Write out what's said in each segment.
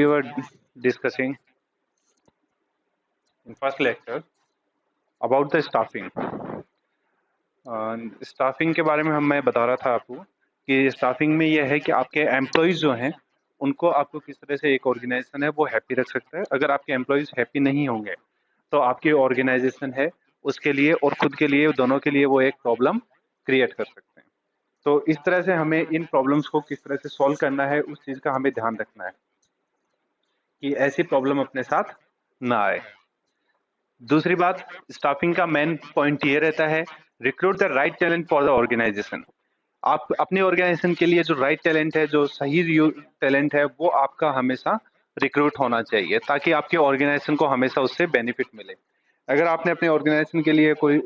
we were discussing in first lecture about the staffing. Staffing के बारे में मैं बता रहा था आपको कि स्टाफिंग में यह है कि आपके एम्प्लॉयज़ जो हैं उनको आपको किस तरह से एक ऑर्गेनाइजेशन है वो हैप्पी रख सकता है। अगर आपके एम्प्लॉयज़ हैप्पी नहीं होंगे तो आपकी ऑर्गेनाइजेशन है उसके लिए और खुद के लिए दोनों के लिए वो एक प्रॉब्लम क्रिएट कर सकते हैं। तो इस तरह से हमें इन प्रॉब्लम्स को किस तरह से सॉल्व करना है उस चीज़ का हमें ध्यान रखना है कि ऐसी प्रॉब्लम अपने साथ ना आए। दूसरी बात, स्टाफिंग का मेन पॉइंट ये रहता है, recruit the right talent for the organisation. आप अपनी ऑर्गेनाइजेशन के लिए जो राइट टैलेंट है, जो सही टैलेंट है, वो आपका हमेशा रिक्रूट होना चाहिए ताकि आपके ऑर्गेनाइजेशन को हमेशा उससे बेनिफिट मिले। अगर आपने अपने ऑर्गेनाइजेशन के लिए कोई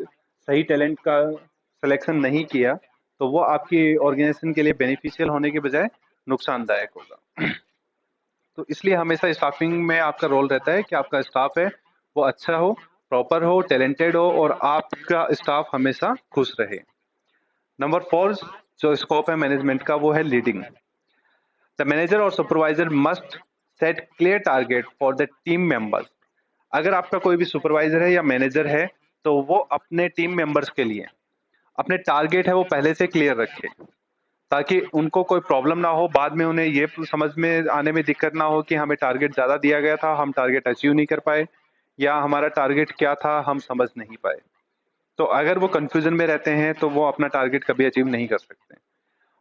सही टैलेंट का सिलेक्शन नहीं किया तो वो आपकी ऑर्गेनाइजेशन के लिए बेनिफिशियल होने के बजाय नुकसानदायक होगा। तो इसलिए हमेशा स्टाफिंग में आपका रोल रहता है कि आपका स्टाफ है वो अच्छा हो, प्रॉपर हो, टैलेंटेड हो और आपका स्टाफ हमेशा खुश रहे। नंबर 4 जो स्कोप है मैनेजमेंट का वो है लीडिंग। द मैनेजर और supervisor must set clear target for the team members. अगर आपका कोई भी सुपरवाइजर है या मैनेजर है तो वो अपने टीम मेंबर्स के लिए अपने टारगेट है वो पहले से क्लियर रखे ताकि उनको कोई प्रॉब्लम ना हो, बाद में उन्हें ये समझ में आने में दिक्कत ना हो कि हमें टारगेट ज़्यादा दिया गया था, हम टारगेट अचीव नहीं कर पाए या हमारा टारगेट क्या था हम समझ नहीं पाए। तो अगर वो कंफ्यूजन में रहते हैं तो वो अपना टारगेट कभी अचीव नहीं कर सकते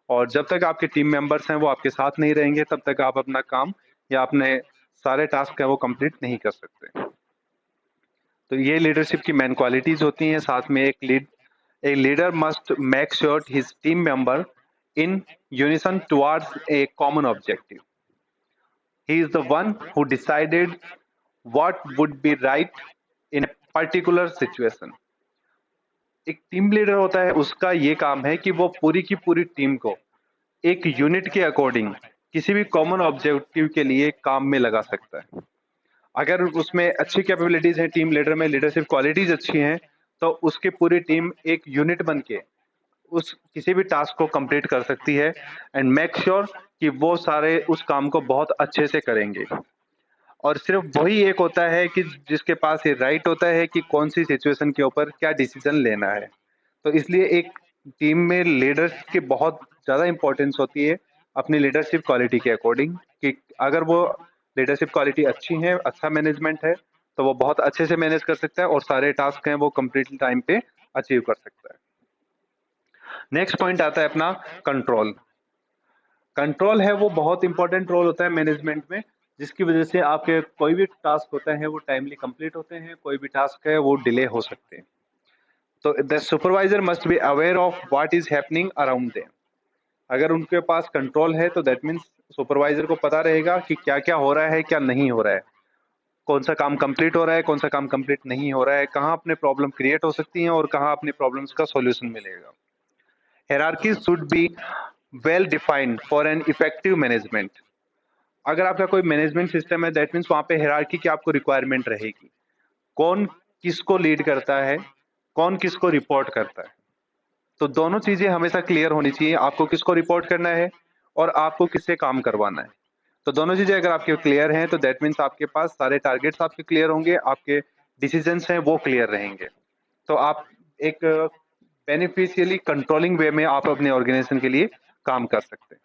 और जब तक आपके टीम मेंबर्स हैं वो आपके साथ नहीं रहेंगे तब तक आप अपना काम या अपने सारे टास्क है वो कंप्लीट नहीं कर सकते। तो ये लीडरशिप की मेन क्वालिटीज होती हैं। साथ में a leader must make sure his team member in unison towards a common objective. He is the one who decided what would be right in a particular situation. एक team leader होता है उसका ये काम है कि वो पूरी की पूरी टीम को एक यूनिट के अकॉर्डिंग किसी भी कॉमन ऑब्जेक्टिव के लिए काम में लगा सकता है। अगर उसमें अच्छी कैपेबिलिटीज हैं, टीम लीडर में लीडरशिप क्वालिटीज अच्छी हैं तो उसकी पूरी टीम एक यूनिट बन के उस किसी भी टास्क को कंप्लीट कर सकती है एंड मेक श्योर कि वो सारे उस काम को बहुत अच्छे से करेंगे। और सिर्फ वही एक होता है कि जिसके पास ये राइट होता है कि कौन सी सिचुएशन के ऊपर क्या डिसीजन लेना है। तो इसलिए एक टीम में लीडर्स की बहुत ज़्यादा इंपॉर्टेंस होती है अपनी लीडरशिप क्वालिटी के अकॉर्डिंग कि अगर वो लीडरशिप क्वालिटी अच्छी है, अच्छा मैनेजमेंट है तो वो बहुत अच्छे से मैनेज कर सकता है और सारे टास्क हैं वो कंप्लीट टाइम पे अचीव कर सकता है। नेक्स्ट पॉइंट आता है अपना कंट्रोल। कंट्रोल है वो बहुत इंपॉर्टेंट रोल होता है मैनेजमेंट में जिसकी वजह से आपके कोई भी टास्क होता है वो टाइमली कंप्लीट होते हैं, कोई भी टास्क है वो डिले हो सकते हैं। तो the supervisor must be aware of what is happening around them. अगर उनके पास कंट्रोल है तो दैट मीन्स सुपरवाइजर को पता रहेगा कि क्या क्या हो रहा है, क्या नहीं हो रहा है, कौन सा काम कंप्लीट हो रहा है, कौन सा काम कंप्लीट नहीं हो रहा है, कहाँ अपने प्रॉब्लम क्रिएट हो सकती हैं और कहाँ अपनी प्रॉब्लम्स का सॉल्यूशन मिलेगा। Hierarchies should be well defined for an effective management. अगर आपका कोई मैनेजमेंट सिस्टम है दैट मीन्स वहां पे हायरार्की की आपको रिक्वायरमेंट रहेगी। कौन किसको लीड करता है, कौन किसको रिपोर्ट करता है, तो दोनों चीजें हमेशा क्लियर होनी चाहिए। आपको किसको रिपोर्ट करना है और आपको किससे काम करवाना है। तो दोनों चीजें अगर आपके क्लियर हैं तो दैट मीन्स आपके पास सारे टारगेट्स आपके क्लियर होंगे, आपके डिसीजंस हैं वो क्लियर रहेंगे। तो आप एक बेनिफिशियली कंट्रोलिंग वे में आप अपने ऑर्गेनाइजेशन के लिए काम कर सकते हैं।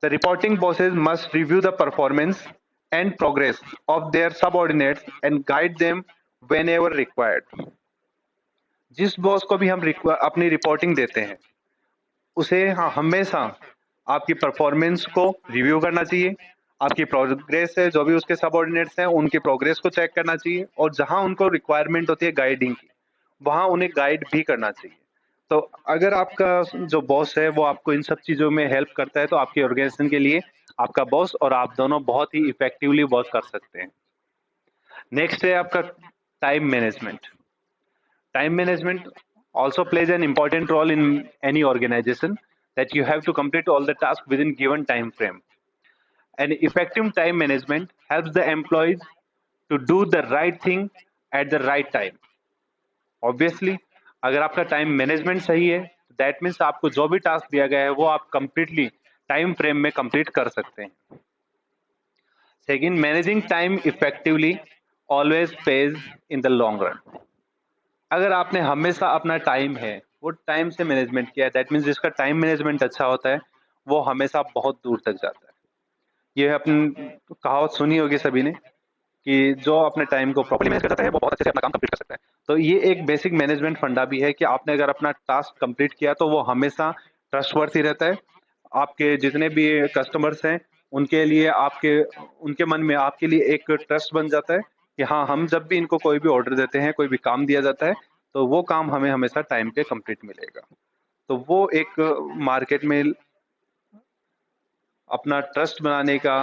The reporting bosses must review the performance and progress of their subordinates and guide them when ever required. जिस बॉस को भी हम अपनी रिपोर्टिंग देते हैं उसे हमेशा आपकी परफॉर्मेंस को रिव्यू करना चाहिए, आपकी प्रोग्रेस है जो भी उसके सबऑर्डिनेट्स हैं उनकी प्रोग्रेस को चेक करना चाहिए और जहां उनको रिक्वायरमेंट होती है गाइडिंग की वहां उन्हें गाइड भी करना चाहिए। तो अगर आपका जो बॉस है वो आपको इन सब चीजों में हेल्प करता है तो आपकी ऑर्गेनाइजेशन के लिए आपका बॉस और आप दोनों बहुत ही इफेक्टिवली वर्क कर सकते हैं। नेक्स्ट है आपका time management. Time management also plays an important role in any organization that you have to complete all the tasks within given time frame. And effective time management helps the employees to do the right thing at the right time. Obviously, अगर आपका time management सही है that means आपको जो भी task दिया गया है वो आप कंप्लीटली टाइम फ्रेम में कंप्लीट कर सकते हैं। Second, managing time effectively always page in the long run. अगर आपने हमेशा अपना टाइम है वो टाइम से मैनेजमेंट किया है, दैट मीन्स जिसका टाइम मैनेजमेंट अच्छा होता है वो हमेशा बहुत दूर तक जाता है। ये अपन कहावत सुनी होगी सभी ने कि जो अपने टाइम को प्रॉपर्ली मैनेज करता है वो बहुत अच्छे से अपना काम कंप्लीट कर सकता है। तो ये एक बेसिक मैनेजमेंट फंडा भी है कि आपने अगर अपना टास्क कंप्लीट किया तो वो हमेशा ट्रस्टवर्थी रहता है। आपके जितने भी कस्टमर्स हैं उनके लिए आपके उनके मन में आपके लिए एक ट्रस्ट बन जाता है कि हाँ, हम जब भी इनको कोई भी ऑर्डर देते हैं, कोई भी काम दिया जाता है तो वो काम हमें हमेशा टाइम पे कंप्लीट मिलेगा। तो वो एक मार्केट में अपना ट्रस्ट बनाने का,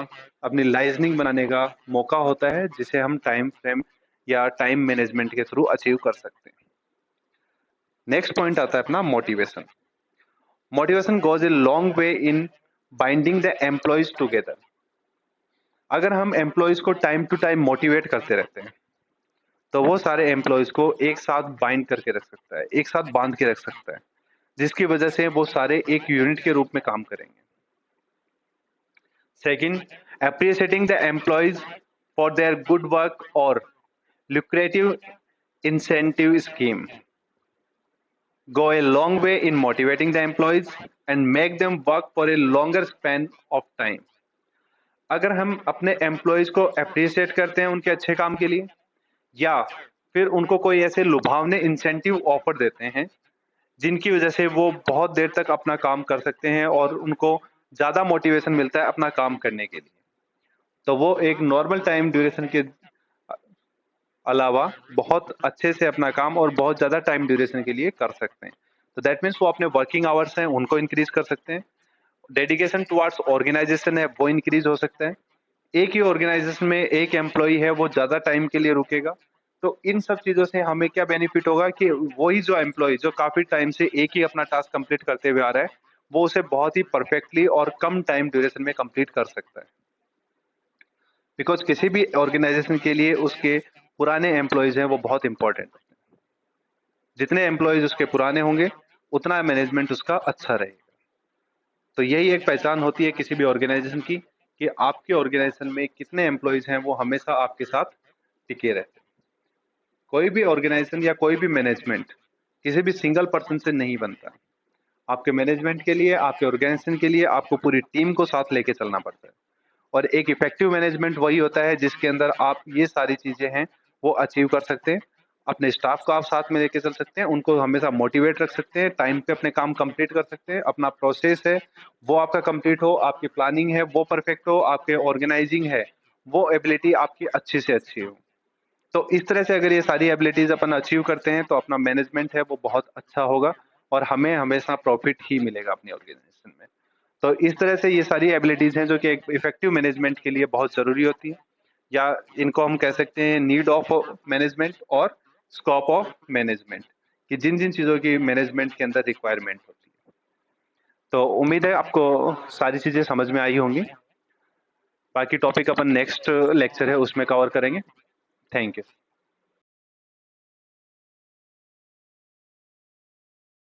अपनी लाइजनिंग बनाने का मौका होता है जिसे हम टाइम फ्रेम या टाइम मैनेजमेंट के थ्रू अचीव कर सकते हैं। नेक्स्ट पॉइंट आता है अपना motivation. Motivation goes a long way in binding the employees together. अगर हम एम्प्लॉयज को टाइम टू टाइम मोटिवेट करते रहते हैं तो वो सारे एम्प्लॉयज को एक साथ बाइंड करके रख सकता है, एक साथ बांध के रख सकता है, जिसकी वजह से वो सारे एक यूनिट के रूप में काम करेंगे। Second, appreciating the employees for their good work or lucrative incentive scheme go a long way in motivating the employees and make them work for a longer span of time. अगर हम अपने employees को appreciate करते हैं उनके अच्छे काम के लिए, या फिर उनको कोई ऐसे लुभावने इंसेंटिव ऑफर देते हैं जिनकी वजह से वो बहुत देर तक अपना काम कर सकते हैं और उनको ज्यादा मोटिवेशन मिलता है अपना काम करने के लिए, तो वो एक नॉर्मल टाइम ड्यूरेशन के अलावा बहुत अच्छे से अपना काम और बहुत ज़्यादा टाइम ड्यूरेशन के लिए कर सकते हैं। तो दैट मीन्स वो अपने वर्किंग आवर्स हैं उनको इंक्रीज कर सकते हैं, डेडिकेशन टुवार्ड्स ऑर्गेनाइजेशन है वो इंक्रीज हो सकता है। एक ही ऑर्गेनाइजेशन में एक एम्प्लॉय है वो ज़्यादा टाइम के लिए रुकेगा, तो इन सब चीज़ों से हमें क्या बेनिफिट होगा कि वही जो एम्प्लॉय जो काफ़ी टाइम से एक ही अपना टास्क कंप्लीट करते हुए आ रहा है वो उसे बहुत ही परफेक्टली और कम टाइम ड्यूरेशन में कंप्लीट कर सकता है। बिकॉज किसी भी ऑर्गेनाइजेशन के लिए उसके पुराने एम्प्लॉयज हैं वो बहुत इंपॉर्टेंट होते हैं। जितने एम्प्लॉयज उसके पुराने होंगे उतना मैनेजमेंट उसका अच्छा रहेगा। तो यही एक पहचान होती है किसी भी ऑर्गेनाइजेशन की कि आपके ऑर्गेनाइजेशन में कितने एम्प्लॉयज हैं वो हमेशा आपके साथ टिके रहते हैं। कोई भी ऑर्गेनाइजेशन या कोई भी मैनेजमेंट किसी भी सिंगल पर्सन से नहीं बनता। आपके मैनेजमेंट के लिए, आपके ऑर्गेनाइजेशन के लिए आपको पूरी टीम को साथ लेके चलना पड़ता है। और एक इफेक्टिव मैनेजमेंट वही होता है जिसके अंदर आप ये सारी चीजें हैं वो अचीव कर सकते हैं। अपने स्टाफ को आप साथ में लेके चल सकते हैं, उनको हमेशा मोटिवेट रख सकते हैं, टाइम पे अपने काम कंप्लीट कर सकते हैं, अपना प्रोसेस है वो आपका कंप्लीट हो, आपकी प्लानिंग है वो परफेक्ट हो, आपके ऑर्गेनाइजिंग है वो एबिलिटी आपकी अच्छी से अच्छी हो। तो इस तरह से अगर ये सारी एबिलिटीज अपन अचीव करते हैं तो अपना मैनेजमेंट है वो बहुत अच्छा होगा और हमें हमेशा प्रॉफिट ही मिलेगा अपनी ऑर्गेनाइजेशन में। तो इस तरह से ये सारी एबिलिटीज हैं जो कि एक इफेक्टिव मैनेजमेंट के लिए बहुत जरूरी होती है, या इनको हम कह सकते हैं नीड ऑफ मैनेजमेंट और स्कोप ऑफ मैनेजमेंट, कि जिन जिन चीजों की मैनेजमेंट के अंदर रिक्वायरमेंट होती है। तो उम्मीद है आपको सारी चीजें समझ में आई होंगी। बाकी टॉपिक अपन नेक्स्ट लेक्चर है उसमें कवर करेंगे। Thank you.